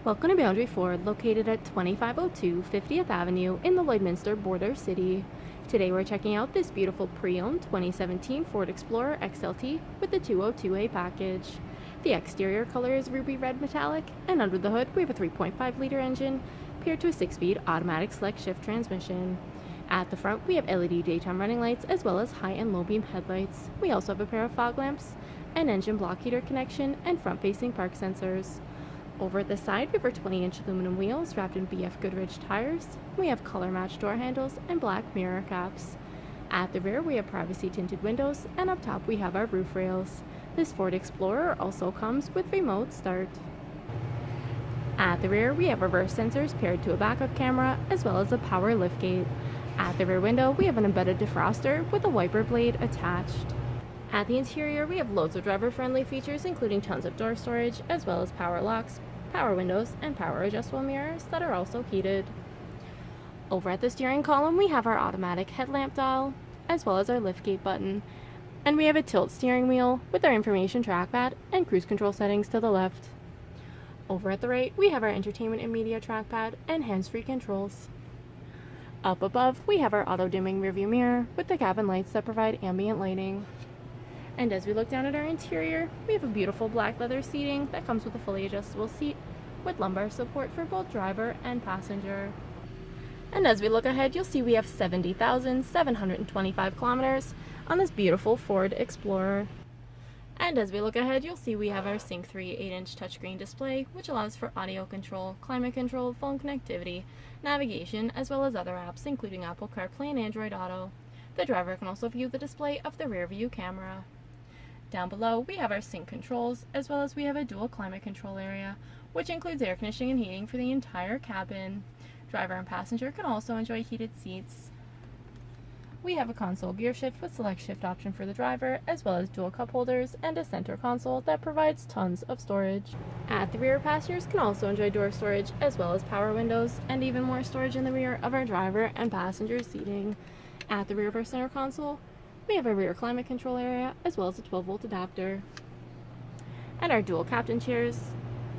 Welcome to Boundary Ford, located at 2502 50th Avenue in the Lloydminster border city. Today we're checking out this beautiful pre-owned 2017 Ford Explorer XLT with the 202A package. The exterior color is ruby red metallic, and under the hood we have a 3.5-liter engine paired to a 6-speed automatic select shift transmission. At the front we have LED daytime running lights as well as high and low beam headlights. We also have a pair of fog lamps, an engine block heater connection, and front-facing park sensors. Over at the side, we have our 20-inch aluminum wheels wrapped in BF Goodrich tires. We have color-matched door handles and black mirror caps. At the rear, we have privacy-tinted windows, and up top we have our roof rails. This Ford Explorer also comes with remote start. At the rear, we have reverse sensors paired to a backup camera, as well as a power liftgate. At the rear window, we have an embedded defroster with a wiper blade attached. At the interior, we have loads of driver-friendly features, including tons of door storage, as well as power locks, power windows, and power adjustable mirrors that are also heated. Over at the steering column, we have our automatic headlamp dial, as well as our liftgate button. And we have a tilt steering wheel with our information trackpad and cruise control settings to the left. Over at the right, we have our entertainment and media trackpad and hands-free controls. Up above, we have our auto-dimming rearview mirror with the cabin lights that provide ambient lighting. And as we look down at our interior, we have a beautiful black leather seating that comes with a fully adjustable seat with lumbar support for both driver and passenger. And as we look ahead, you'll see we have 70,725 kilometers on this beautiful Ford Explorer. And as we look ahead, you'll see we have our Sync 3 8-inch touchscreen display, which allows for audio control, climate control, phone connectivity, navigation, as well as other apps, including Apple CarPlay and Android Auto. The driver can also view the display of the rear view camera. Down below, we have our sync controls, as well as we have a dual climate control area, which includes air conditioning and heating for the entire cabin. Driver and passenger can also enjoy heated seats. We have a console gear shift with select shift option for the driver, as well as dual cup holders and a center console that provides tons of storage. At the rear, passengers can also enjoy door storage, as well as power windows, and even more storage in the rear of our driver and passenger seating. At the rear of our center console, we have a rear climate control area, as well as a 12-volt adapter. And our dual captain chairs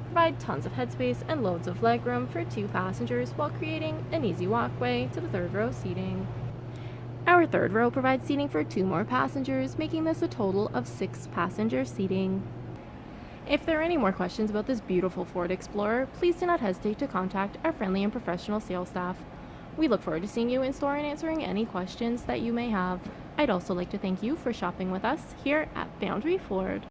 provide tons of headspace and loads of legroom for 2 passengers while creating an easy walkway to the third row seating. Our third row provides seating for 2 more passengers, making this a total of 6 passenger seating. If there are any more questions about this beautiful Ford Explorer, please do not hesitate to contact our friendly and professional sales staff. We look forward to seeing you in store and answering any questions that you may have. I'd also like to thank you for shopping with us here at Boundary Ford.